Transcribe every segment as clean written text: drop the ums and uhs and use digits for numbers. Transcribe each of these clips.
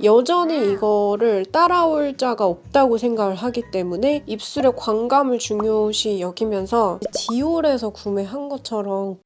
여전히 이거를 따라올 자가 없다고 생각을 하기 때문에 입술의 광감을 중요시 여기면서 디올에서 구매한 것처럼.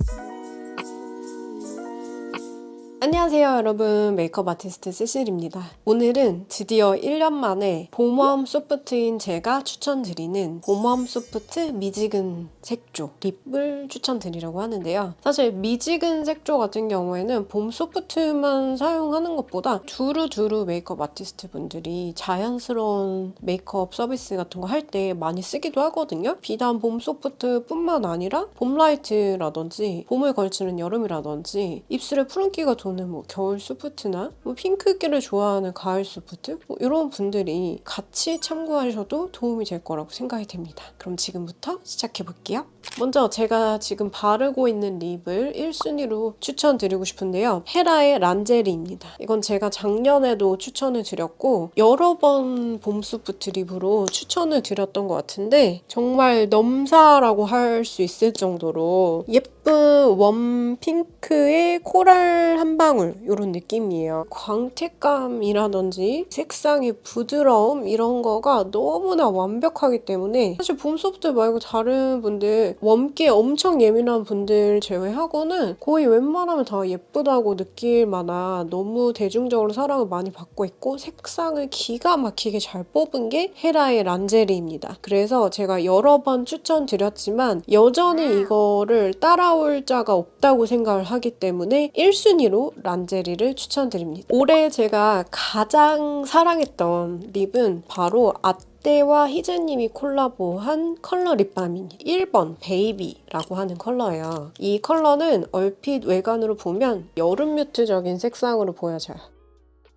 안녕하세요 여러분, 메이크업 아티스트 시실입니다. 오늘은 드디어 1년 만에 봄웜 소프트인 제가 추천드리는 봄웜 소프트 미지근 색조 립을 추천드리려고 하는데요. 사실 미지근 색조 같은 경우에는 봄 소프트만 사용하는 것보다 두루두루 메이크업 아티스트 분들이 자연스러운 메이크업 서비스 같은 거 할 때 많이 쓰기도 하거든요. 비단 봄 소프트 뿐만 아니라 봄 라이트라든지 봄을 걸치는 여름이라든지 입술에 푸른기가 도는 겨울 소프트나 핑크기를 좋아하는 가을 소프트 이런 분들이 같이 참고하셔도 도움이 될 거라고 생각이 됩니다. 그럼 지금부터 시작해 볼게요. 먼저 제가 지금 바르고 있는 립을 1순위로 추천드리고 싶은데요. 헤라의 란제리입니다. 이건 제가 작년에도 추천을 드렸고 여러 번 봄 소프트 립으로 추천을 드렸던 것 같은데 정말 넘사라고 할 수 있을 정도로 예쁜 웜 핑크의 코랄 한 방울 이런 느낌이에요. 광택감이라든지 색상의 부드러움 이런 거가 너무나 완벽하기 때문에 사실 봄 소프트 말고 다른 분들 웜기에 엄청 예민한 분들 제외하고는 거의 웬만하면 다 예쁘다고 느낄 만한 너무 대중적으로 사랑을 많이 받고 있고 색상을 기가 막히게 잘 뽑은 게 헤라의 란제리입니다. 그래서 제가 여러 번 추천드렸지만 여전히 이거를 따라올 자가 없다고 생각을 하기 때문에 1순위로 란제리를 추천드립니다. 올해 제가 가장 사랑했던 립은 바로 아떼와 희재님이 콜라보한 컬러 립밤입니다. 1번 베이비라고 하는 컬러예요. 이 컬러는 얼핏 외관으로 보면 여름 뮤트적인 색상으로 보여져요.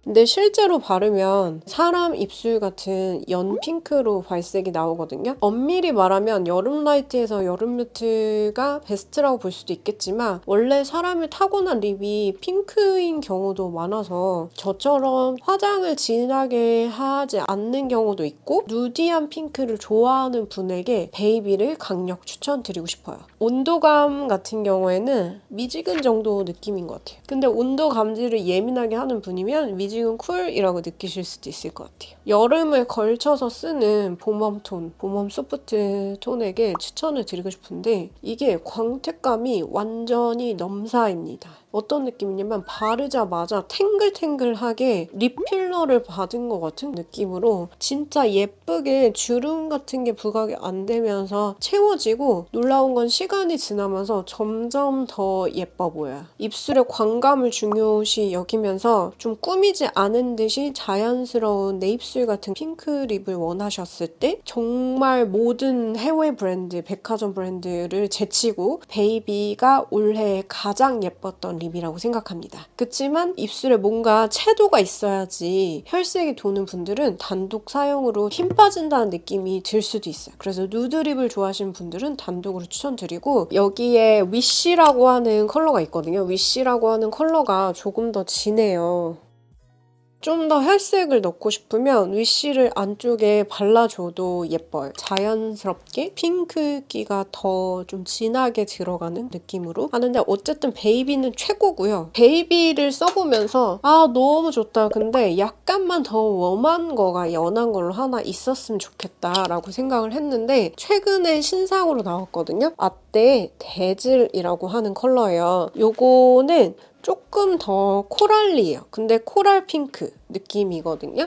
근데 실제로 바르면 사람 입술 같은 연 핑크로 발색이 나오거든요. 엄밀히 말하면 여름 라이트에서 여름 뮤트가 베스트라고 볼 수도 있겠지만 원래 사람의 타고난 립이 핑크인 경우도 많아서 저처럼 화장을 진하게 하지 않는 경우도 있고 누디한 핑크를 좋아하는 분에게 베이비를 강력 추천드리고 싶어요. 온도감 같은 경우에는 미지근 정도 느낌인 것 같아요. 근데 온도 감지를 예민하게 하는 분이면 미지근 쿨이라고 느끼실 수도 있을 것 같아요. 여름을 걸쳐서 쓰는 봄웜 톤, 봄웜 소프트 톤에게 추천을 드리고 싶은데 이게 광택감이 완전히 넘사입니다. 어떤 느낌이냐면 바르자마자 탱글탱글하게 립 필러를 받은 것 같은 느낌으로 진짜 예쁘게 주름 같은 게 부각이 안 되면서 채워지고 놀라운 건 시간이 지나면서 점점 더 예뻐 보여요. 입술의 광감을 중요시 여기면서 좀 꾸미지 않은 듯이 자연스러운 내 입술 같은 핑크 립을 원하셨을 때 정말 모든 해외 브랜드, 백화점 브랜드를 제치고 베이비가 올해 가장 예뻤던 립이라고 생각합니다. 그치만 입술에 뭔가 채도가 있어야지 혈색이 도는 분들은 단독 사용으로 힘 빠진다는 느낌이 들 수도 있어요. 그래서 누드 립을 좋아하시는 분들은 단독으로 추천드리고 여기에 위시라고 하는 컬러가 있거든요. 위시라고 하는 컬러가 조금 더 진해요. 좀 더 혈색을 넣고 싶으면 위시를 안쪽에 발라줘도 예뻐요. 자연스럽게 핑크기가 더 좀 진하게 들어가는 느낌으로 하는데 어쨌든 베이비는 최고고요. 베이비를 써보면서 너무 좋다. 근데 약간만 더 웜한 거가 연한 걸로 하나 있었으면 좋겠다라고 생각을 했는데 최근에 신상으로 나왔거든요. 아떼 데즐이라고 하는 컬러예요. 요거는 조금 더 코랄리에요. 근데 코랄 핑크 느낌이거든요.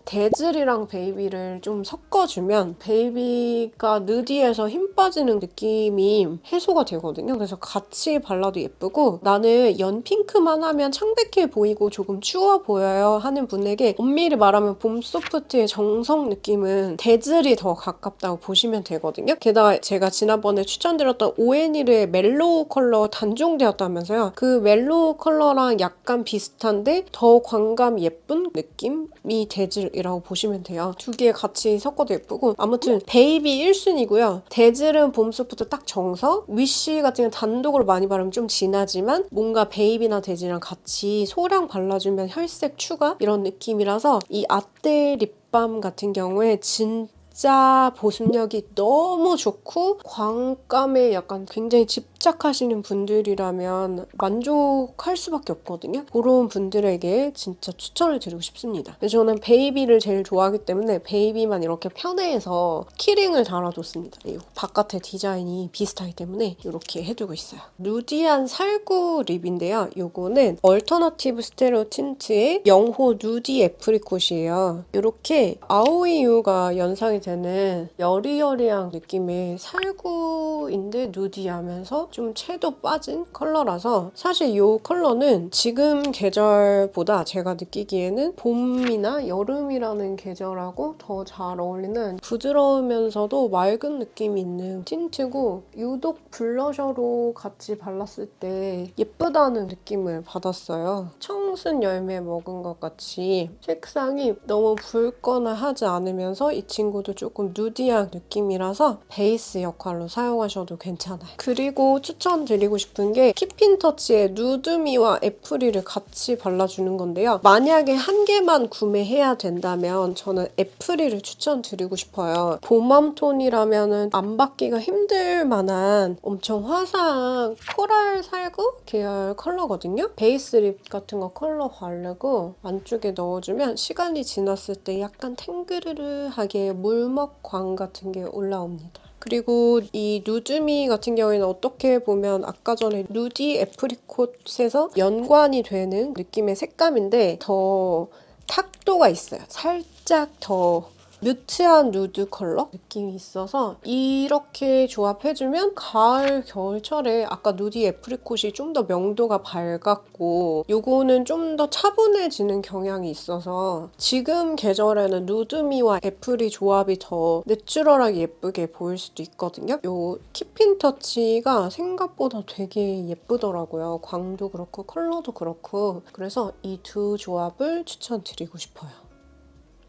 데즐이랑 베이비를 좀 섞어주면 베이비가 느디해서 힘 빠지는 느낌이 해소가 되거든요. 그래서 같이 발라도 예쁘고 나는 연 핑크만 하면 창백해 보이고 조금 추워 보여요 하는 분에게 엄밀히 말하면 봄 소프트의 정석 느낌은 데즐이 더 가깝다고 보시면 되거든요. 게다가 제가 지난번에 추천드렸던 오에니르의 멜로우 컬러 단종되었다면서요. 그 멜로우 컬러랑 약간 비슷한데 더 광감 예쁜 느낌이 데즐 이라고 보시면 돼요. 두 개 같이 섞어도 예쁘고 아무튼 베이비 1순위고요. 데즐은 봄 소프트 딱 정석, 위시 같은 경우는 단독으로 많이 바르면 좀 진하지만 뭔가 베이비나 데즐이랑 같이 소량 발라주면 혈색 추가 이런 느낌이라서 이 아떼 립밤 같은 경우에 진짜 보습력이 너무 좋고 광감에 약간 굉장히 집 집착하시는 분들이라면 만족할 수밖에 없거든요. 그런 분들에게 진짜 추천을 드리고 싶습니다. 저는 베이비를 제일 좋아하기 때문에 베이비만 이렇게 편해서 키링을 달아줬습니다. 이 바깥에 디자인이 비슷하기 때문에 이렇게 해두고 있어요. 누디한 살구 립인데요. 요거는 얼터너티브 스테레오 틴트의 영호 누디 애프리콧이에요. 이렇게 아오이유가 연상이 되는 여리여리한 느낌의 살구인데 누디하면서 좀 채도 빠진 컬러라서 사실 이 컬러는 지금 계절보다 제가 느끼기에는 봄이나 여름이라는 계절하고 더 잘 어울리는 부드러우면서도 맑은 느낌이 있는 틴트고 유독 블러셔로 같이 발랐을 때 예쁘다는 느낌을 받았어요. 청순 열매 먹은 것 같이 색상이 너무 붉거나 하지 않으면서 이 친구도 조금 누디한 느낌이라서 베이스 역할로 사용하셔도 괜찮아요. 그리고 추천드리고 싶은 게 킵인터치의 누드미와 애프리를 같이 발라주는 건데요. 만약에 한 개만 구매해야 된다면 저는 애프리를 추천드리고 싶어요. 봄웜톤이라면 안 받기가 힘들 만한 엄청 화사한 코랄 살구 계열 컬러거든요. 베이스 립 같은 거 컬러 바르고 안쪽에 넣어주면 시간이 지났을 때 약간 탱그르르하게 물먹광 같은 게 올라옵니다. 그리고 이 누드미 같은 경우에는 어떻게 보면 아까 전에 누디 애프리콧에서 연관이 되는 느낌의 색감인데 더 탁도가 있어요. 살짝 더 뮤트한 누드 컬러 느낌이 있어서 이렇게 조합해주면 가을, 겨울철에 아까 누디 애프리콧이 좀 더 명도가 밝았고 요거는 좀 더 차분해지는 경향이 있어서 지금 계절에는 누드미와 애프리 조합이 더 내추럴하게 예쁘게 보일 수도 있거든요. 요 킵인터치가 생각보다 되게 예쁘더라고요. 광도 그렇고 컬러도 그렇고 그래서 이 두 조합을 추천드리고 싶어요.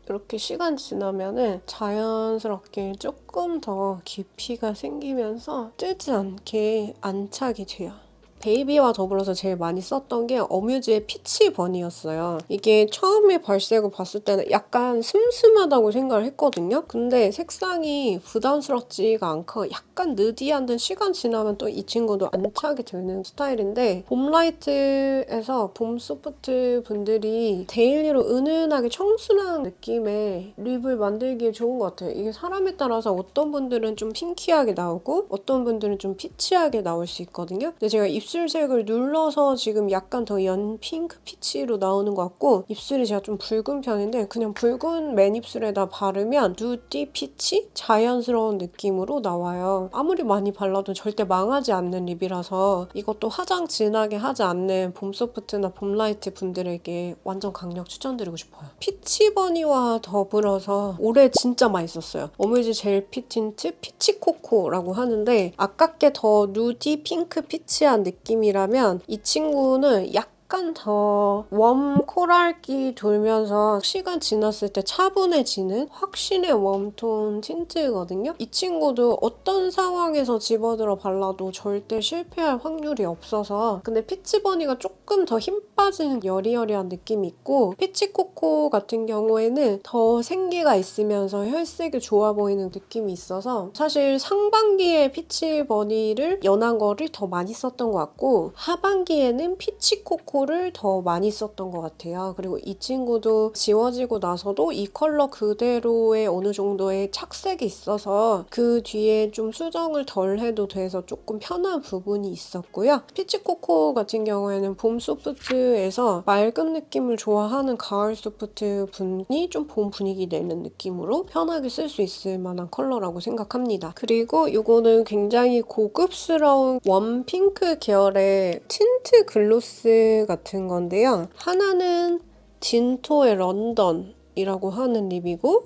이렇게 시간 지나면은 자연스럽게 조금 더 깊이가 생기면서 뜨지 않게 안착이 돼요. 베이비와 더불어서 제일 많이 썼던 게 어뮤즈의 피치 버니였어요. 이게 처음에 발색을 봤을 때는 약간 슴슴하다고 생각을 했거든요. 근데 색상이 부담스럽지가 않고 약간 느디한 듯 시간 지나면 또 이 친구도 안착이 되는 스타일인데 봄라이트에서 봄 소프트 분들이 데일리로 은은하게 청순한 느낌의 립을 만들기에 좋은 것 같아요. 이게 사람에 따라서 어떤 분들은 좀 핑키하게 나오고 어떤 분들은 좀 피치하게 나올 수 있거든요. 근데 제가 입술색을 눌러서 지금 약간 더 연 핑크 피치로 나오는 것 같고 입술이 제가 좀 붉은 편인데 그냥 붉은 맨입술에다 바르면 누디 피치? 자연스러운 느낌으로 나와요. 아무리 많이 발라도 절대 망하지 않는 립이라서 이것도 화장 진하게 하지 않는 봄 소프트나 봄 라이트 분들에게 완전 강력 추천드리고 싶어요. 피치버니와 더불어서 올해 진짜 많이 썼어요. 어뮤즈 젤 핏 틴트 피치코코라고 하는데 아깝게 더 누디 핑크 피치한 느낌이라면 이 친구는 약간 더 웜 코랄기 돌면서 시간 지났을 때 차분해지는 확신의 웜톤 틴트거든요. 이 친구도 어떤 상황에서 집어들어 발라도 절대 실패할 확률이 없어서 근데 피치버니가 조금 더 힘 빠지는 여리여리한 느낌이 있고 피치코코 같은 경우에는 더 생기가 있으면서 혈색이 좋아 보이는 느낌이 있어서 사실 상반기에 피치버니를 연한 거를 더 많이 썼던 것 같고 하반기에는 피치코코를 더 많이 썼던 것 같아요. 그리고 이 친구도 지워지고 나서도 이 컬러 그대로의 어느 정도의 착색이 있어서 그 뒤에 좀 수정을 덜 해도 돼서 조금 편한 부분이 있었고요. 피치코코 같은 경우에는 봄 소프트에서 맑은 느낌을 좋아하는 가을 소프트 분이 좀 봄 분위기 내는 느낌으로 편하게 쓸 수 있을 만한 컬러라고 생각합니다. 그리고 이거는 굉장히 고급스러운 웜 핑크 계열의 틴트 글로스 같은 건데요. 하나는 딘토의 런던이라고 하는 립이고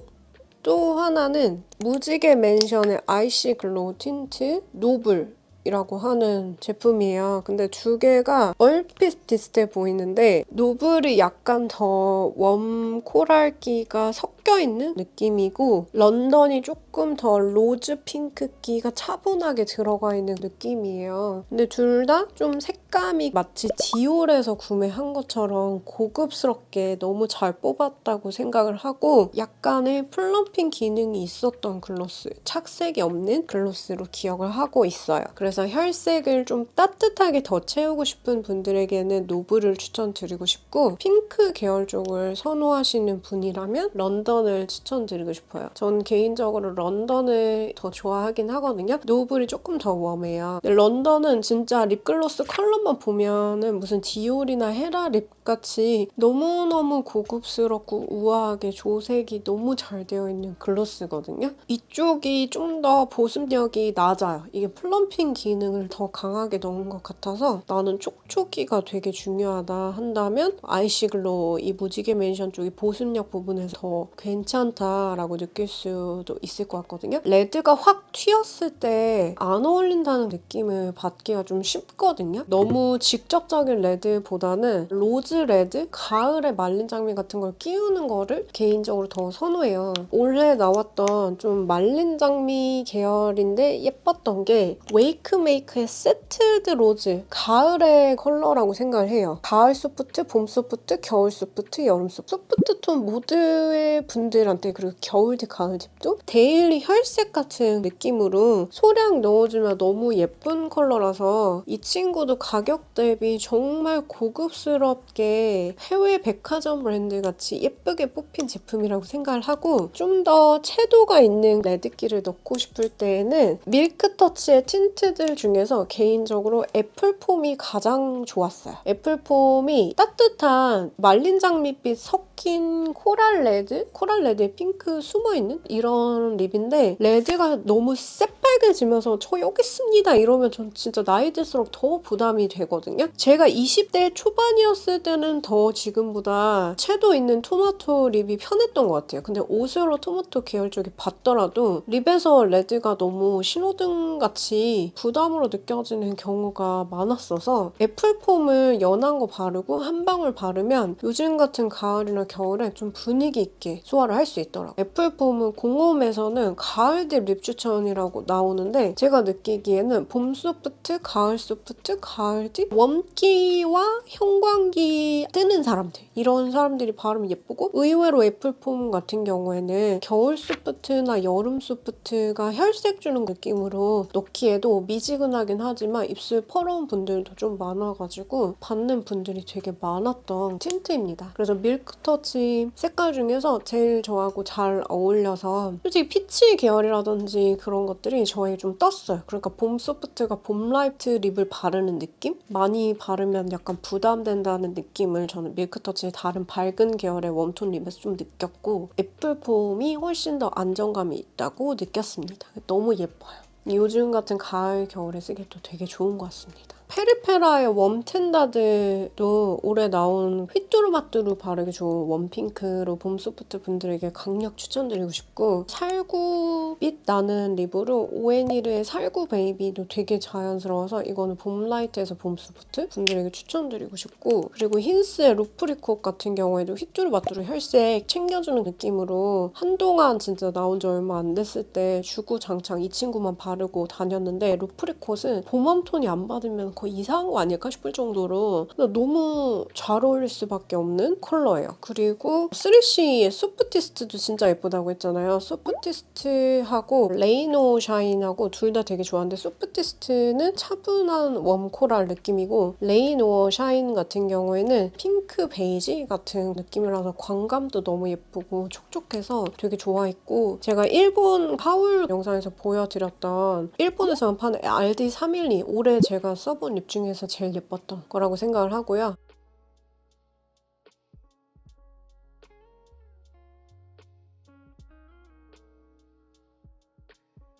또 하나는 무지개 맨션의 아이시 글로우 틴트 노블 이라고 하는 제품이에요. 근데 두 개가 얼핏 비슷해 보이는데 노블이 약간 더 웜 코랄기가 섞여 있는 느낌이고 런던이 조금 더 로즈 핑크기가 차분하게 들어가 있는 느낌이에요. 근데 둘 다 좀 색감이 마치 디올에서 구매한 것처럼 고급스럽게 너무 잘 뽑았다고 생각을 하고 약간의 플럼핑 기능이 있었던 글로스, 착색이 없는 글로스로 기억을 하고 있어요. 그래서 그래서 혈색을 좀 따뜻하게 더 채우고 싶은 분들에게는 노브를 추천드리고 싶고 핑크 계열 쪽을 선호하시는 분이라면 런던을 추천드리고 싶어요. 전 개인적으로 런던을 더 좋아하긴 하거든요. 노블이 조금 더 웜해요. 근데 런던은 진짜 립글로스 컬러만 보면은 무슨 디올이나 헤라 립같이 너무너무 고급스럽고 우아하게 조색이 너무 잘 되어 있는 글로스거든요. 이쪽이 좀 더 보습력이 낮아요. 이게 플럼핑 기능을 더 강하게 넣은 것 같아서 나는 촉촉이가 되게 중요하다 한다면 아이시글로 이 무지개 맨션 쪽이 보습력 부분에서 더 괜찮다라고 느낄 수도 있을 것 같거든요. 레드가 확 튀었을 때 안 어울린다는 느낌을 받기가 좀 쉽거든요. 너무 직접적인 레드보다는 로즈 레드? 가을에 말린 장미 같은 걸 끼우는 거를 개인적으로 더 선호해요. 올해 나왔던 좀 말린 장미 계열인데 예뻤던 게 웨이크메이크의 세틀드 로즈. 가을의 컬러라고 생각을 해요. 가을 소프트, 봄 소프트, 겨울 소프트, 여름 소프트. 소프트 톤 모두의 분들한테 그리고 겨울집, 가을집도 데일리 혈색 같은 느낌으로 소량 넣어주면 너무 예쁜 컬러라서 이 친구도 가격 대비 정말 고급스럽게 해외 백화점 브랜드 같이 예쁘게 뽑힌 제품이라고 생각을 하고 좀 더 채도가 있는 레드기를 넣고 싶을 때에는 밀크터치의 틴트들 중에서 개인적으로 애플폼이 가장 좋았어요. 애플폼이 따뜻한 말린 장밋빛 섞인 코랄 레드? 코랄 레드에 핑크 숨어있는 이런 립인데 레드가 너무 새빨개지면서 저 여기 있습니다 이러면 전 진짜 나이 들수록 더 부담이 되거든요. 제가 20대 초반이었을 때는 더 지금보다 채도 있는 토마토 립이 편했던 것 같아요. 근데 옷으로 토마토 계열 쪽이 봤더라도 립에서 레드가 너무 신호등같이 부담으로 느껴지는 경우가 많았어서 애플폼을 연한 거 바르고 한 방울 바르면 요즘 같은 가을이나 겨울에 좀 분위기 있게 소화를 할 수 있더라고요. 애플폼은 공홈에서는 가을딥 립 추천이라고 나오는데 제가 느끼기에는 봄 소프트, 가을 소프트, 가을딥, 웜기와 형광기 뜨는 사람들 이런 사람들이 바르면 예쁘고 의외로 애플폼 같은 경우에는 겨울 소프트나 여름 소프트가 혈색 주는 느낌으로 넣기에도 미지근하긴 하지만 입술 퍼러운 분들도 좀 많아가지고 받는 분들이 되게 많았던 틴트입니다. 그래서 밀크터치 색깔 중에서 제일 저하고 잘 어울려서 솔직히 피치 계열이라든지 그런 것들이 저에게 좀 떴어요. 그러니까 봄 소프트가 봄 라이트 립을 바르는 느낌? 많이 바르면 약간 부담된다는 느낌을 저는 밀크터치의 다른 밝은 계열의 웜톤 립에서 좀 느꼈고 애플폼이 훨씬 더 안정감이 있다고 느꼈습니다. 너무 예뻐요. 요즘 같은 가을, 겨울에 쓰기도 되게 좋은 것 같습니다. 페리페라의 웜텐다드도 올해 나온 휘뚜루마뚜루 바르기 좋은 웜핑크로 봄 소프트 분들에게 강력 추천드리고 싶고 살구빛 나는 립으로 오앤이르의 살구 베이비도 되게 자연스러워서 이거는 봄 라이트에서 봄 소프트 분들에게 추천드리고 싶고 그리고 힌스의 루프리콧 같은 경우에도 휘뚜루마뚜루 혈색 챙겨주는 느낌으로 한동안 진짜 나온 지 얼마 안 됐을 때 주구장창 이 친구만 바르고 다녔는데 루프리콧은 봄웜톤이 안 받으면 거의 이상한 거 아닐까 싶을 정도로 너무 잘 어울릴 수밖에 없는 컬러예요. 그리고 3CE의 소프티스트도 진짜 예쁘다고 했잖아요. 소프티스트하고 레이노 샤인하고 둘 다 되게 좋아하는데 소프티스트는 차분한 웜코랄 느낌이고 레이노 샤인 같은 경우에는 핑크 베이지 같은 느낌이라서 광감도 너무 예쁘고 촉촉해서 되게 좋아했고 제가 일본 하울 영상에서 보여드렸던 일본에서만 파는 RD312 올해 제가 써본 립 중에서 제일 예뻤던 거라고 생각을 하고요.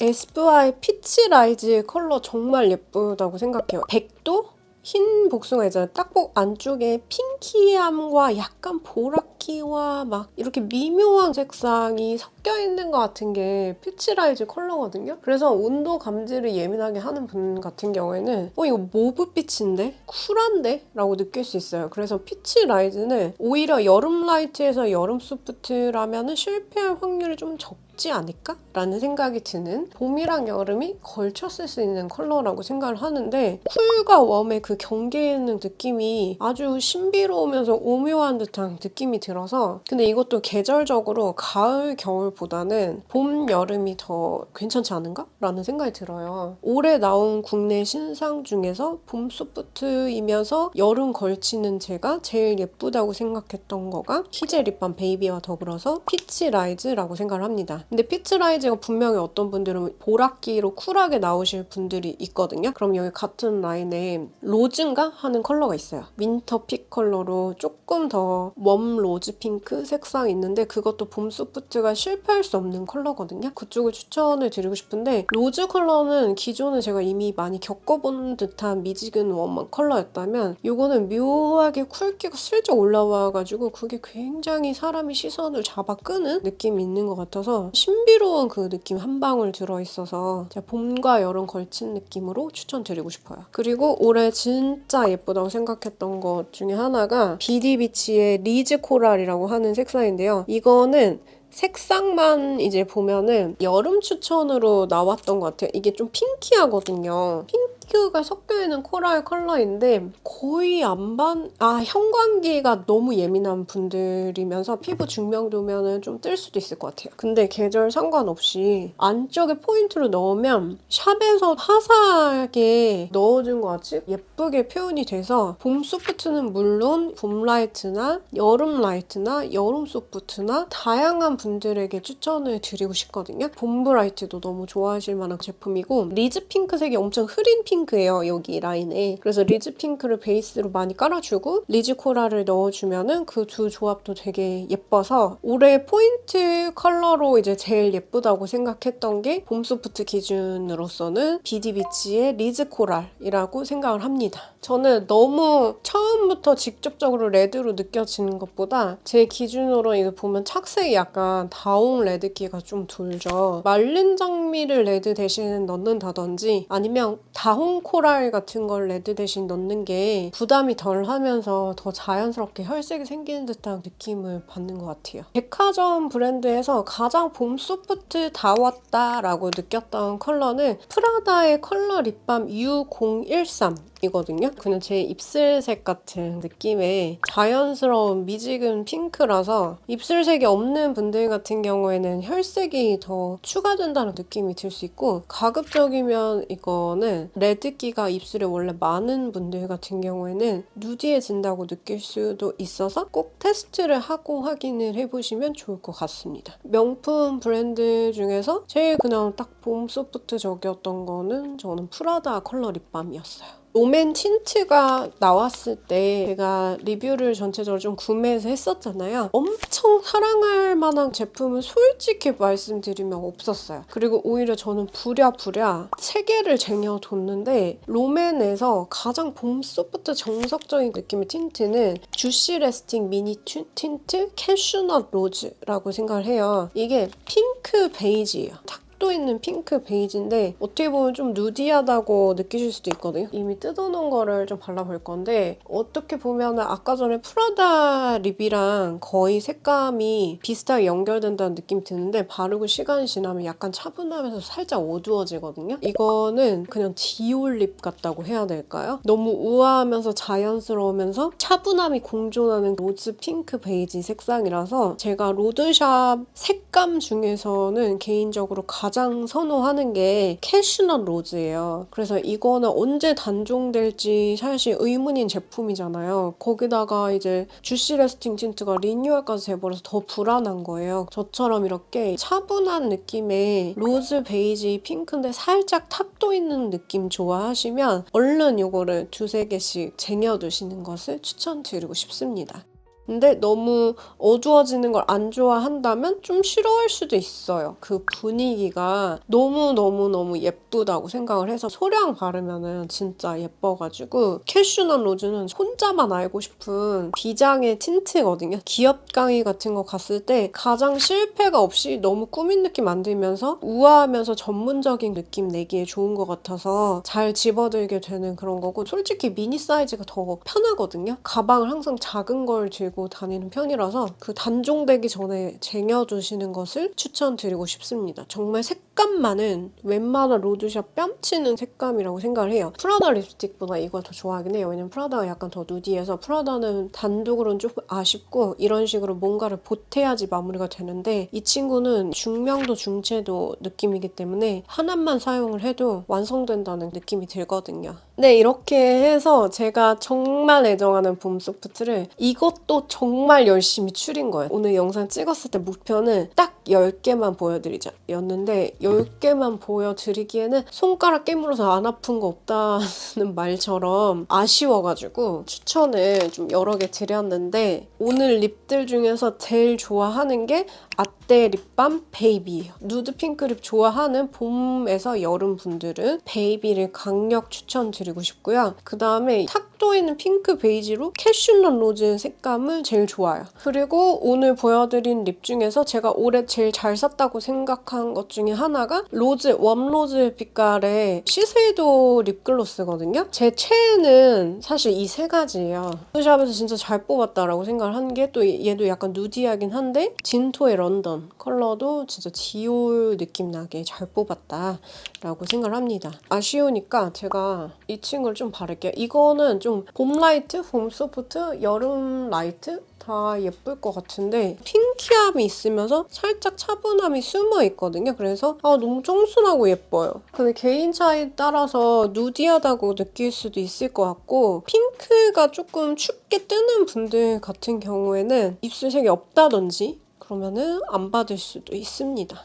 에스쁘아의 피치 라이즈 컬러 정말 예쁘다고 생각해요. 100도? 흰 복숭아 있잖아요. 딱복 안쪽에 핑키함과 약간 보라키와 막 이렇게 미묘한 색상이 섞여 있는 것 같은 게 피치라이즈 컬러거든요. 그래서 온도 감지를 예민하게 하는 분 같은 경우에는 이거 모브빛인데? 쿨한데? 라고 느낄 수 있어요. 그래서 피치라이즈는 오히려 여름 라이트에서 여름 소프트라면 실패할 확률이 좀 적고 입지 않을까? 라는 생각이 드는 봄이랑 여름이 걸쳐 쓸 수 있는 컬러라고 생각을 하는데 쿨과 웜의 그 경계에 있는 느낌이 아주 신비로우면서 오묘한 듯한 느낌이 들어서 근데 이것도 계절적으로 가을, 겨울보다는 봄, 여름이 더 괜찮지 않은가? 라는 생각이 들어요. 올해 나온 국내 신상 중에서 봄 소프트이면서 여름 걸치는 제가 제일 예쁘다고 생각했던 거가 희제 립밤 베이비와 더불어서 피치 라이즈라고 생각을 합니다. 근데 피치 라이즈가 분명히 어떤 분들은 보라기로 쿨하게 나오실 분들이 있거든요. 그럼 여기 같은 라인에 로즈인가? 하는 컬러가 있어요. 윈터 픽 컬러로 조금 더 웜 로즈 핑크 색상이 있는데 그것도 봄 소프트가 실패할 수 없는 컬러거든요. 그쪽을 추천을 드리고 싶은데 로즈 컬러는 기존에 제가 이미 많이 겪어본 듯한 미지근 웜 컬러였다면 이거는 묘하게 쿨기가 슬쩍 올라와가지고 그게 굉장히 사람의 시선을 잡아 끄는 느낌이 있는 것 같아서 신비로운 그 느낌 한 방울 들어있어서 제가 봄과 여름 걸친 느낌으로 추천드리고 싶어요. 그리고 올해 진짜 예쁘다고 생각했던 것 중에 하나가 비디비치의 리즈 코랄이라고 하는 색상인데요. 이거는 색상만 이제 보면은 여름 추천으로 나왔던 것 같아요. 이게 좀 핑키하거든요. 핑크가 섞여있는 코랄 컬러인데 거의 형광기가 너무 예민한 분들이면서 피부 중명도면은 좀 뜰 수도 있을 것 같아요. 근데 계절 상관없이 안쪽에 포인트를 넣으면 샵에서 화사하게 넣어준 것 같이 예쁘게 표현이 돼서 봄 소프트는 물론 봄 라이트나 여름 라이트나 여름 소프트나 다양한 분들에게 추천을 드리고 싶거든요. 봄 브라이트도 너무 좋아하실 만한 제품이고 리즈 핑크색이 엄청 흐린 핑크예요. 여기 라인에. 그래서 리즈 핑크를 베이스로 많이 깔아주고 리즈 코랄을 넣어주면은 그 두 조합도 되게 예뻐서 올해 포인트 컬러로 이제 제일 예쁘다고 생각했던 게 봄 소프트 기준으로서는 비디비치의 리즈 코랄이라고 생각을 합니다. 저는 너무 처음부터 직접적으로 레드로 느껴지는 것보다 제 기준으로 이거 보면 착색이 약간 다홍 레드기가 좀 돌죠. 말린 장미를 레드 대신 넣는다든지 아니면 다홍 코랄 같은 걸 레드 대신 넣는 게 부담이 덜 하면서 더 자연스럽게 혈색이 생기는 듯한 느낌을 받는 것 같아요. 백화점 브랜드에서 가장 봄 소프트 다 왔다 라고 느꼈던 컬러는 프라다의 컬러 립밤 U013 이거든요. 그냥 제 입술색 같은 느낌의 자연스러운 미지근 핑크라서 입술색이 없는 분들 같은 경우에는 혈색이 더 추가된다는 느낌이 들 수 있고 가급적이면 이거는 레드기가 입술에 원래 많은 분들 같은 경우에는 누디해진다고 느낄 수도 있어서 꼭 테스트를 하고 확인을 해보시면 좋을 것 같습니다. 명품 브랜드 중에서 제일 그냥 딱 봄 소프트적이었던 거는 저는 프라다 컬러 립밤이었어요. 롬앤 틴트가 나왔을 때 제가 리뷰를 전체적으로 좀 구매해서 했었잖아요. 엄청 사랑할 만한 제품은 솔직히 말씀드리면 없었어요. 그리고 오히려 저는 부랴부랴 3개를 쟁여뒀는데 롬앤에서 가장 봄 소프트 정석적인 느낌의 틴트는 주시 레스팅 미니 틴트 캐슈넛 로즈라고 생각을 해요. 이게 핑크 베이지예요. 또 있는 핑크 베이지인데 어떻게 보면 좀 누디하다고 느끼실 수도 있거든요. 이미 뜯어놓은 거를 좀 발라볼 건데 어떻게 보면 아까 전에 프라다 립이랑 거의 색감이 비슷하게 연결된다는 느낌이 드는데 바르고 시간이 지나면 약간 차분하면서 살짝 어두워지거든요. 이거는 그냥 디올 립 같다고 해야 될까요? 너무 우아하면서 자연스러우면서 차분함이 공존하는 로즈 핑크 베이지 색상이라서 제가 로드샵 색감 중에서는 개인적으로 가장 선호하는 게 캐슈넛 로즈예요. 그래서 이거는 언제 단종될지 사실 의문인 제품이잖아요. 거기다가 이제 주시 레스팅 틴트가 리뉴얼까지 돼버려서 더 불안한 거예요. 저처럼 이렇게 차분한 느낌의 로즈 베이지 핑크인데 살짝 탁도 있는 느낌 좋아하시면 얼른 이거를 2-3개씩 쟁여두시는 것을 추천드리고 싶습니다. 근데 너무 어두워지는 걸 안 좋아한다면 좀 싫어할 수도 있어요. 그 분위기가 너무너무너무 예쁘다고 생각을 해서 소량 바르면은 진짜 예뻐가지고 캐슈넛 로즈는 혼자만 알고 싶은 비장의 틴트거든요. 기업 강의 같은 거 갔을 때 가장 실패가 없이 너무 꾸민 느낌 안 들면서 우아하면서 전문적인 느낌 내기에 좋은 것 같아서 잘 집어들게 되는 그런 거고 솔직히 미니 사이즈가 더 편하거든요. 가방을 항상 작은 걸 들고 가지고 다니는 편이라서 그 단종되기 전에 쟁여두시는 것을 추천드리고 싶습니다. 정말 색감만은 웬만한 로드샵 뺨치는 색감이라고 생각을 해요. 프라다 립스틱보다 이걸 더 좋아하긴 해요. 왜냐면 프라다가 약간 더 누디해서 프라다는 단독으로는 조금 아쉽고 이런 식으로 뭔가를 보태야지 마무리가 되는데 이 친구는 중명도 중채도 느낌이기 때문에 하나만 사용을 해도 완성된다는 느낌이 들거든요. 네, 이렇게 해서 제가 정말 애정하는 봄 소프트를 이것도 정말 열심히 추린 거예요. 오늘 영상 찍었을 때 목표는 딱 10개만 보여드리자 였는데 10개만 보여드리기에는 손가락 깨물어서 안 아픈 거 없다는 말처럼 아쉬워가지고 추천을 좀 여러 개 드렸는데 오늘 립들 중에서 제일 좋아하는 게 아떼 립밤 베이비예요. 누드 핑크 립 좋아하는 봄에서 여름 분들은 베이비를 강력 추천드리고 싶고요. 그 다음에 탁도 있는 핑크 베이지로 캐슐넛 로즈 색감을 제일 좋아요. 그리고 오늘 보여드린 립 중에서 제가 올해 제일 잘 샀다고 생각한 것 중에 하나가 로즈, 웜로즈 빛깔의 시세이도 립글로스거든요. 제 최애는 사실 이 세 가지예요. 샵에서 진짜 잘 뽑았다라고 생각을 한 게 또 얘도 약간 누디하긴 한데 진토의 런던 컬러도 진짜 디올 느낌 나게 잘 뽑았다라고 생각을 합니다. 아쉬우니까 제가 이 친구를 좀 바를게요. 이거는 좀 봄 라이트, 봄 소프트, 여름 라이트 다 예쁠 것 같은데 핑키함이 있으면서 살짝 차분함이 숨어 있거든요. 그래서 너무 청순하고 예뻐요. 근데 개인 차에 따라서 누디하다고 느낄 수도 있을 것 같고 핑크가 조금 춥게 뜨는 분들 같은 경우에는 입술색이 없다든지 그러면은 안 받을 수도 있습니다.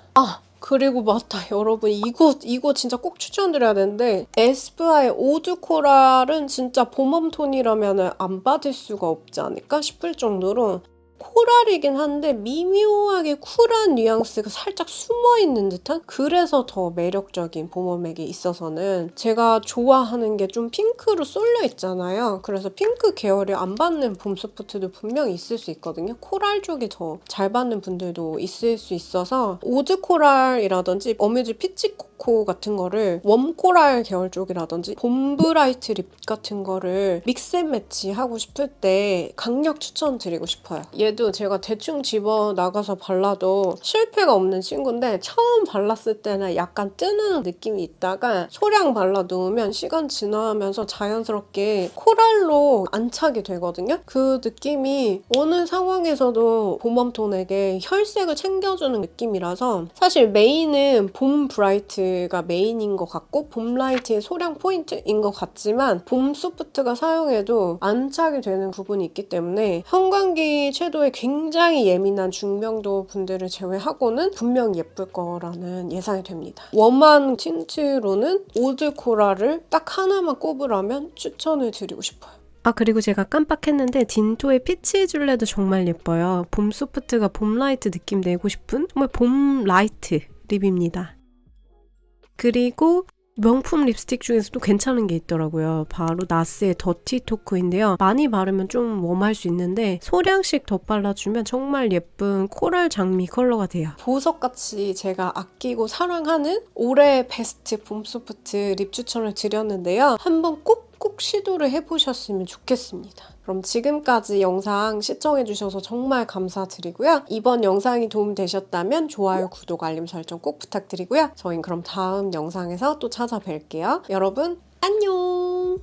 그리고 맞다 여러분 이거 진짜 꼭 추천드려야 되는데 에스쁘아의 오드 코랄은 진짜 봄웜톤이라면 안 받을 수가 없지 않을까 싶을 정도로 코랄이긴 한데 미묘하게 쿨한 뉘앙스가 살짝 숨어있는 듯한 그래서 더 매력적인 봄웜에게 있어서는 제가 좋아하는 게 좀 핑크로 쏠려 있잖아요. 그래서 핑크 계열이 안 받는 봄 소프트도 분명히 있을 수 있거든요. 코랄 쪽이 더 잘 받는 분들도 있을 수 있어서 오드 코랄이라든지 어뮤즈 피치코코 같은 거를 웜 코랄 계열 쪽이라든지 봄 브라이트 립 같은 거를 믹스앤매치 하고 싶을 때 강력 추천드리고 싶어요. 얘도 제가 대충 집어 나가서 발라도 실패가 없는 친구인데 처음 발랐을 때는 약간 뜨는 느낌이 있다가 소량 발라놓으면 시간 지나면서 자연스럽게 코랄로 안착이 되거든요. 그 느낌이 어느 상황에서도 봄웜톤에게 혈색을 챙겨주는 느낌이라서 사실 메인은 봄 브라이트가 메인인 것 같고 봄 라이트의 소량 포인트인 것 같지만 봄 소프트가 사용해도 안착이 되는 부분이 있기 때문에 형광기 채도에 굉장히 예민한 중명도 분들을 제외하고는 분명 예쁠 거라는 예상이 됩니다. 웜한 틴트로는 오드 코랄을 딱 하나만 꼽으라면 추천을 드리고 싶어요. 그리고 제가 깜빡했는데 딘토의 피치 줄레도 정말 예뻐요. 봄 소프트가 봄 라이트 느낌 내고 싶은 정말 봄 라이트 립입니다. 그리고 명품 립스틱 중에서도 괜찮은 게 있더라고요. 바로 나스의 더티 토크인데요. 많이 바르면 좀 웜할 수 있는데 소량씩 더 발라주면 정말 예쁜 코랄 장미 컬러가 돼요. 보석같이 제가 아끼고 사랑하는 올해 베스트 봄 소프트 립 추천을 드렸는데요. 한번 꼭 시도를 해보셨으면 좋겠습니다. 그럼 지금까지 영상 시청해주셔서 정말 감사드리고요. 이번 영상이 도움되셨다면 좋아요, 구독, 알림 설정 꼭 부탁드리고요. 저희는 그럼 다음 영상에서 또 찾아뵐게요. 여러분 안녕!